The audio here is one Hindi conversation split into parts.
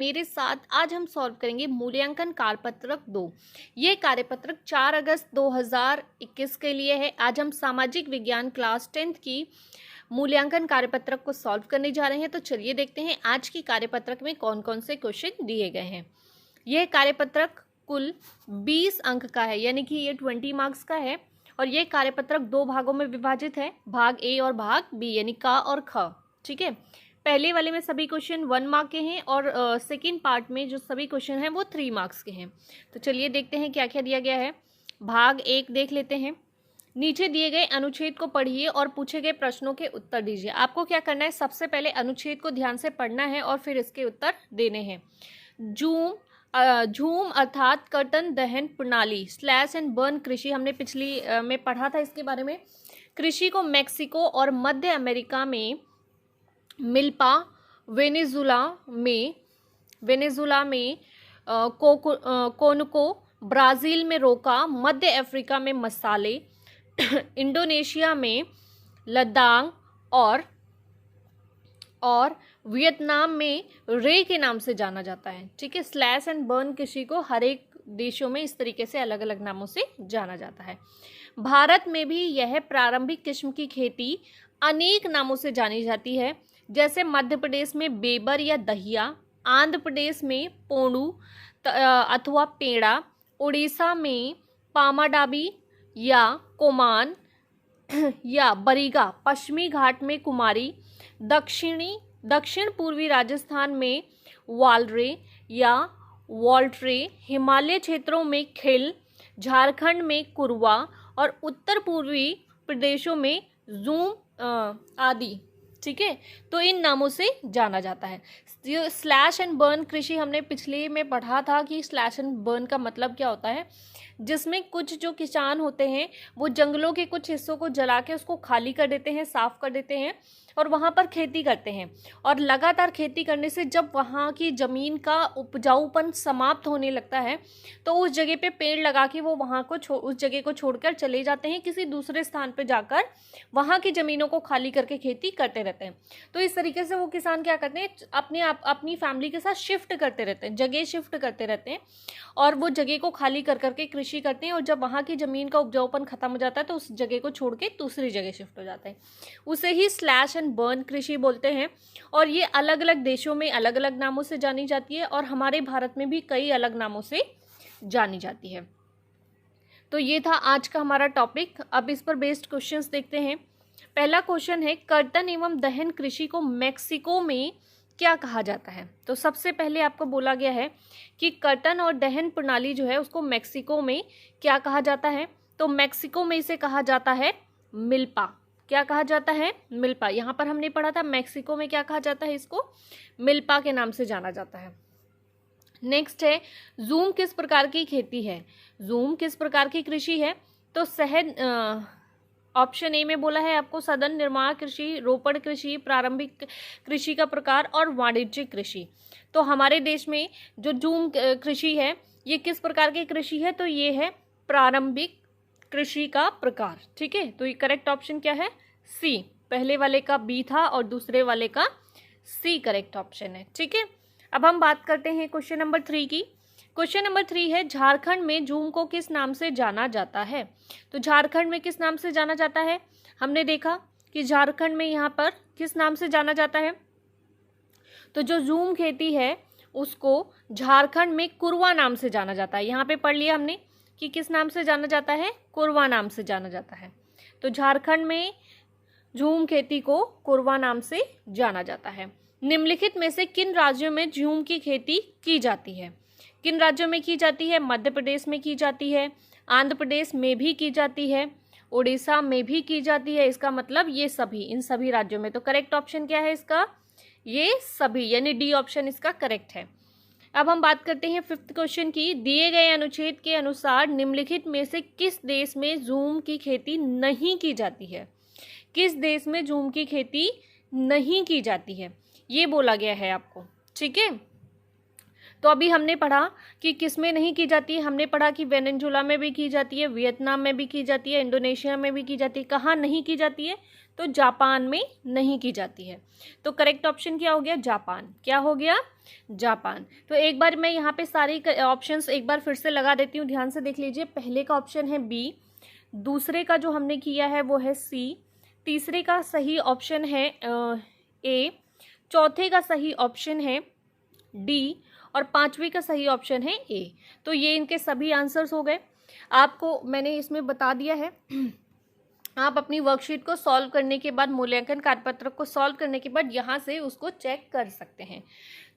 मेरे साथ आज हम सॉल्व करेंगे मूल्यांकन कार्यपत्रक 2। ये कार्यपत्रक 4 अगस्त 2021 के लिए है। आज हम सामाजिक विज्ञान क्लास 10th की मूल्यांकन कार्यपत्रक को सॉल्व करने जा रहे हैं। तो चलिए देखते हैं आज की कार्यपत्रक में कौन कौन से क्वेश्चन दिए गए हैं। यह कार्यपत्रक कुल 20 अंक का है, यानी कि ये 20 मार्क्स का है और ये कार्यपत्रक 2 भागों में विभाजित है, भाग ए और भाग बी, यानी का और ख। ठीक है, पहले वाले में सभी क्वेश्चन 1 मार्क के हैं और सेकंड पार्ट में जो सभी क्वेश्चन हैं वो 3 मार्क्स के हैं। तो चलिए देखते हैं क्या क्या दिया गया है। भाग 1 देख लेते हैं। नीचे दिए गए अनुच्छेद को पढ़िए और पूछे गए प्रश्नों के उत्तर दीजिए। आपको क्या करना है, सबसे पहले अनुच्छेद को ध्यान से पढ़ना है और फिर इसके उत्तर देने हैं। झूम अर्थात कर्तन दहन प्रणाली स्लैश एंड बर्न कृषि, हमने पिछली में पढ़ा था इसके बारे में। कृषि को मैक्सिको और मध्य अमेरिका में मिल्पा, वेनेजुला में कोनको, ब्राज़ील में रोका, मध्य अफ्रीका में मसाले, इंडोनेशिया में लद्दाख और वियतनाम में रे के नाम से जाना जाता है। ठीक है, स्लैश एंड बर्न कृषि को हर एक देशों में इस तरीके से अलग अलग नामों से जाना जाता है। भारत में भी यह प्रारंभिक किस्म की खेती अनेक नामों से जानी जाती है, जैसे मध्य प्रदेश में बेबर या दहिया, आंध्र प्रदेश में पोंडू अथवा पेड़ा, उड़ीसा में पामाडाबी या कोमान या बरीगा, पश्चिमी घाट में कुमारी, दक्षिण पूर्वी राजस्थान में वालरे या वॉल्ट्रे, हिमालय क्षेत्रों में खिल, झारखंड में कुरवा और उत्तर पूर्वी प्रदेशों में जूम आदि। ठीक है, तो इन नामों से जाना जाता है। स्लैश एंड बर्न कृषि हमने पिछले में पढ़ा था कि स्लैश एंड बर्न का मतलब क्या होता है, जिसमें कुछ जो किसान होते हैं वो जंगलों के कुछ हिस्सों को जला के उसको खाली कर देते हैं, साफ कर देते हैं और वहाँ पर खेती करते हैं। और लगातार खेती करने से जब वहाँ की ज़मीन का उपजाऊपन समाप्त होने लगता है तो उस जगह पे पेड़ लगा के वो वहाँ को उस जगह को छोड़कर चले जाते हैं, किसी दूसरे स्थान पे जाकर वहाँ की ज़मीनों को खाली करके खेती करते रहते हैं। तो इस तरीके से वो किसान क्या करते हैं, अपनी फैमिली के साथ शिफ्ट करते रहते हैं, जगह शिफ्ट करते रहते हैं और वो जगह को खाली कर करके कृषि करते हैं और जब वहाँ की ज़मीन का उपजाऊपन खत्म हो जाता है तो उस जगह को छोड़ के दूसरी जगह शिफ्ट हो जाते हैं। उसे ही स्लैश एंड बर्न कृषि बोलते हैं और ये अलग अलग देशों में अलग अलग नामों से जानी जाती है और हमारे भारत में भी कई अलग नामों से जानी जाती है। तो ये था आज का हमारा टॉपिक। अब इस पर बेस्ड क्वेश्चंस देखते हैं। पहला क्वेश्चन है, कर्तन एवं दहन कृषि को मैक्सिको में क्या कहा जाता है। तो सबसे पहले आपको बोला गया है कि कर्तन और दहन प्रणाली जो है उसको मैक्सिको में क्या कहा जाता है। तो मैक्सिको में इसे कहा जाता है मिल्पा। क्या कहा जाता है, मिल्पा। यहाँ पर हमने पढ़ा था मैक्सिको में क्या कहा जाता है, इसको मिल्पा के नाम से जाना जाता है। नेक्स्ट है, जूम किस प्रकार की खेती है। जूम किस प्रकार की कृषि है। तो शहद, ऑप्शन ए में बोला है आपको सदन निर्माण कृषि, रोपण कृषि, प्रारंभिक कृषि का प्रकार और वाणिज्यिक कृषि। तो हमारे देश में जो जूम कृषि है ये किस प्रकार की कृषि है, तो ये है प्रारंभिक कृषि का प्रकार। ठीक है, तो ये करेक्ट ऑप्शन क्या है, सी। पहले वाले का बी था और दूसरे वाले का सी करेक्ट ऑप्शन है। ठीक है, अब हम बात करते हैं क्वेश्चन नंबर 3 की। क्वेश्चन नंबर 3 है, झारखंड में जूम को किस नाम से जाना जाता है। तो झारखंड में किस नाम से जाना जाता है, हमने देखा कि झारखंड में यहाँ पर किस नाम से जाना जाता है। तो जो जूम खेती है उसको झारखंड में कुरवा नाम से जाना जाता है। यहाँ पे पढ़ लिया हमने कि किस नाम से जाना जाता है, कुरवा नाम से जाना जाता है। तो झारखंड में झूम खेती को कुरवा नाम से जाना जाता है। निम्नलिखित में से किन राज्यों में झूम की खेती की जाती है। किन राज्यों में की जाती है, मध्य प्रदेश में की जाती है, आंध्र प्रदेश में भी की जाती है, उड़ीसा में भी की जाती है। इसका मतलब ये सभी, इन सभी राज्यों में। तो करेक्ट ऑप्शन क्या है इसका, ये सभी, यानी डी ऑप्शन इसका करेक्ट है। अब हम बात करते हैं 5th क्वेश्चन की। दिए गए अनुच्छेद के अनुसार निम्नलिखित में से किस देश में जूम की खेती नहीं की जाती है। किस देश में जूम की खेती नहीं की जाती है ये बोला गया है आपको। ठीक है, तो अभी हमने पढ़ा कि किस में नहीं की जाती है। हमने पढ़ा कि वेनेजुला में भी की जाती है, वियतनाम में भी की जाती है, इंडोनेशिया में भी की जाती है। कहाँ नहीं की जाती है, तो जापान में नहीं की जाती है। तो करेक्ट ऑप्शन क्या हो गया, जापान। क्या हो गया, जापान। तो एक बार मैं यहाँ पे सारी ऑप्शंस एक बार फिर से लगा देती हूँ, ध्यान से देख लीजिए। पहले का ऑप्शन है बी, दूसरे का जो हमने किया है वो है सी, तीसरे का सही ऑप्शन है ए, चौथे का सही ऑप्शन है डी और पांचवी का सही ऑप्शन है ए। तो ये इनके सभी आंसर्स हो गए। आपको मैंने इसमें बता दिया है, आप अपनी वर्कशीट को सॉल्व करने के बाद, मूल्यांकन कार्यपत्रक को सॉल्व करने के बाद यहाँ से उसको चेक कर सकते हैं।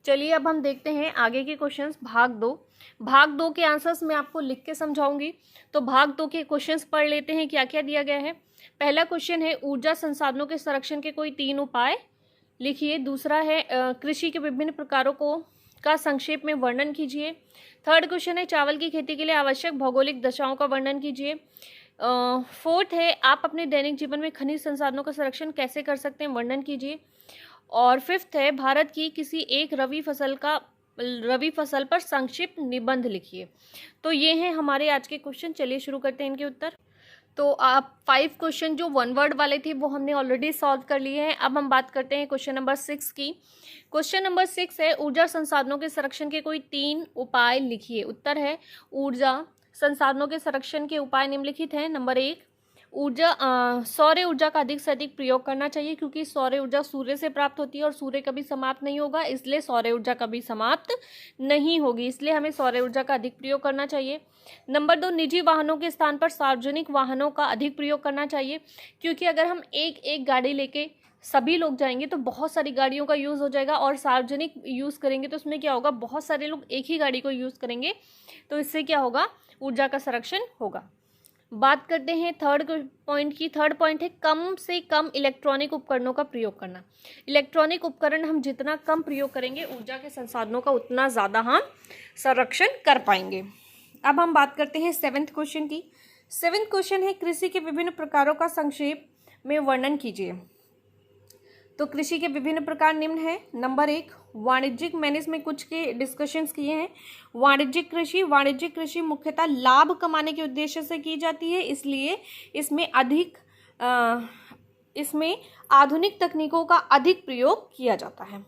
चलिए अब हम देखते हैं आगे के क्वेश्चंस। भाग दो के आंसर्स मैं आपको लिख के समझाऊंगी। तो भाग 2 के क्वेश्चंस पढ़ लेते हैं, क्या क्या दिया गया है। पहला क्वेश्चन है ऊर्जा संसाधनों के संरक्षण के कोई 3 उपाय लिखिए। दूसरा है कृषि के विभिन्न प्रकारों का संक्षेप में वर्णन कीजिए। थर्ड क्वेश्चन है चावल की खेती के लिए आवश्यक भौगोलिक दशाओं का वर्णन कीजिए। फोर्थ है आप अपने दैनिक जीवन में खनिज संसाधनों का संरक्षण कैसे कर सकते हैं, वर्णन कीजिए। और फिफ्थ है भारत की किसी एक रबी फसल पर संक्षिप्त निबंध लिखिए। तो ये हैं हमारे आज के क्वेश्चन। चलिए शुरू करते हैं इनके उत्तर। तो आप 5 क्वेश्चन जो 1 वर्ड वाले थे वो हमने ऑलरेडी सॉल्व कर लिए हैं। अब हम बात करते हैं क्वेश्चन नंबर 6 की। क्वेश्चन नंबर 6 है ऊर्जा संसाधनों के संरक्षण के कोई 3 उपाय लिखिए। उत्तर है ऊर्जा संसाधनों के संरक्षण के उपाय निम्नलिखित हैं। नंबर 1, सौर ऊर्जा का अधिक से अधिक प्रयोग करना चाहिए, क्योंकि सौर ऊर्जा सूर्य से प्राप्त होती है और सूर्य कभी समाप्त नहीं होगा, इसलिए सौर ऊर्जा कभी समाप्त नहीं होगी, इसलिए हमें सौर ऊर्जा का अधिक प्रयोग करना चाहिए। नंबर 2, निजी वाहनों के स्थान पर सार्वजनिक वाहनों का अधिक प्रयोग करना चाहिए, क्योंकि अगर हम एक गाड़ी लेके सभी लोग जाएंगे तो बहुत सारी गाड़ियों का यूज़ हो जाएगा, और सार्वजनिक यूज़ करेंगे तो उसमें क्या होगा, बहुत सारे लोग एक ही गाड़ी को यूज़ करेंगे, तो इससे क्या होगा, ऊर्जा का संरक्षण होगा। बात करते हैं थर्ड पॉइंट की। थर्ड पॉइंट है कम से कम इलेक्ट्रॉनिक उपकरणों का प्रयोग करना। इलेक्ट्रॉनिक उपकरण हम जितना कम प्रयोग करेंगे ऊर्जा के संसाधनों का उतना ज़्यादा हम संरक्षण कर पाएंगे। अब हम बात करते हैं 7th क्वेश्चन की। 7th क्वेश्चन है कृषि के विभिन्न प्रकारों का संक्षेप में वर्णन कीजिए। तो कृषि के विभिन्न प्रकार निम्न है। नंबर 1, वाणिज्यिक, मैंने इसमें कुछ के डिस्कशंस किए हैं। वाणिज्यिक कृषि मुख्यतः लाभ कमाने के उद्देश्य से की जाती है, इसलिए इसमें आधुनिक तकनीकों का अधिक प्रयोग किया जाता है।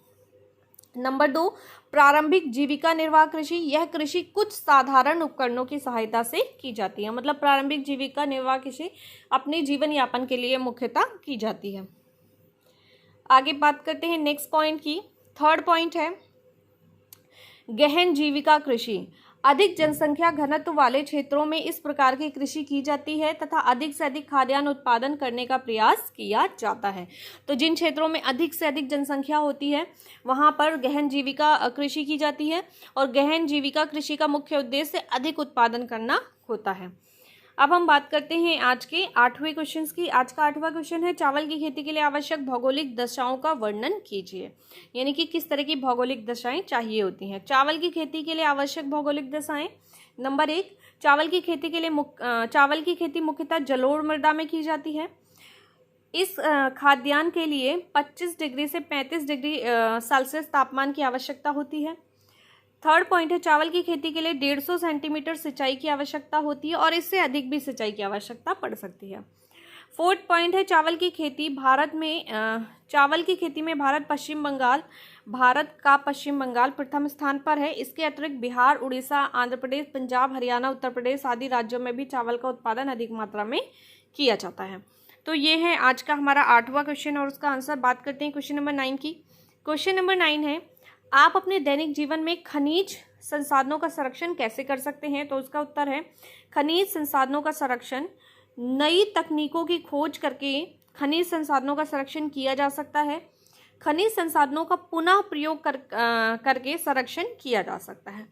नंबर 2, प्रारंभिक जीविका निर्वाह कृषि, यह कृषि कुछ साधारण उपकरणों की सहायता से की जाती है, मतलब प्रारंभिक जीविका निर्वाह कृषि अपने जीवन यापन के लिए मुख्यतः की जाती है। आगे बात करते हैं नेक्स्ट पॉइंट की। थर्ड पॉइंट है गहन जीविका कृषि, अधिक जनसंख्या घनत्व वाले क्षेत्रों में इस प्रकार की कृषि की जाती है तथा अधिक से अधिक खाद्यान्न उत्पादन करने का प्रयास किया जाता है। तो जिन क्षेत्रों में अधिक से अधिक जनसंख्या होती है वहां पर गहन जीविका कृषि की जाती है, और गहन जीविका कृषि का मुख्य उद्देश्य अधिक उत्पादन करना होता है। अब हम बात करते हैं आज के 8वें क्वेश्चन की। आज का 8वां क्वेश्चन है चावल की खेती के लिए आवश्यक भौगोलिक दशाओं का वर्णन कीजिए, यानी कि किस तरह की भौगोलिक दशाएं चाहिए होती हैं चावल की खेती के लिए। आवश्यक भौगोलिक दशाएं, नंबर 1, चावल की खेती मुख्यतः जलोढ़ मृदा में की जाती है। इस खाद्यान्न के लिए 25 डिग्री से 35 डिग्री सेल्सियस तापमान की आवश्यकता होती है। थर्ड पॉइंट है चावल की खेती के लिए 150 सेंटीमीटर सिंचाई की आवश्यकता होती है, और इससे अधिक भी सिंचाई की आवश्यकता पड़ सकती है। फोर्थ पॉइंट है चावल की खेती में भारत का पश्चिम बंगाल प्रथम स्थान पर है। इसके अतिरिक्त बिहार, उड़ीसा, आंध्र प्रदेश, पंजाब, हरियाणा, उत्तर प्रदेश आदि राज्यों में भी चावल का उत्पादन अधिक मात्रा में किया जाता है। तो ये है आज का हमारा 8वां क्वेश्चन और उसका आंसर। बात करते हैं क्वेश्चन नंबर 9 की। क्वेश्चन नंबर 9 है आप अपने दैनिक जीवन में खनिज संसाधनों का संरक्षण कैसे कर सकते हैं। तो उसका उत्तर है खनिज संसाधनों का संरक्षण नई तकनीकों की खोज करके खनिज संसाधनों का संरक्षण किया जा सकता है। खनिज संसाधनों का पुनः प्रयोग करके संरक्षण किया जा सकता है।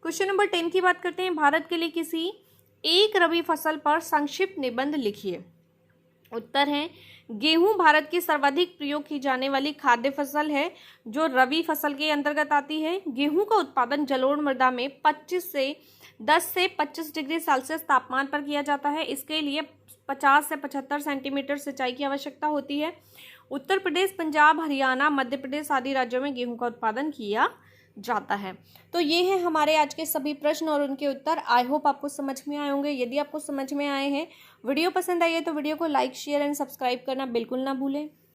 क्वेश्चन नंबर 10 की बात करते हैं भारत के लिए किसी एक रबी फसल पर संक्षिप्त निबंध लिखिए। उत्तर है गेहूं भारत की सर्वाधिक प्रयोग की जाने वाली खाद्य फसल है जो रबी फसल के अंतर्गत आती है। गेहूं का उत्पादन जलोढ़ मृदा में 10 से 25 डिग्री सेल्सियस तापमान पर किया जाता है। इसके लिए 50 से 75 सेंटीमीटर सिंचाई की आवश्यकता होती है। उत्तर प्रदेश, पंजाब, हरियाणा, मध्य प्रदेश आदि राज्यों में गेहूं का उत्पादन किया जाता है। तो ये हैं हमारे आज के सभी प्रश्न और उनके उत्तर। आई होप आपको समझ में आए होंगे। यदि आपको समझ में आए हैं, वीडियो पसंद आई है तो वीडियो को लाइक, शेयर एंड सब्सक्राइब करना बिल्कुल ना भूलें।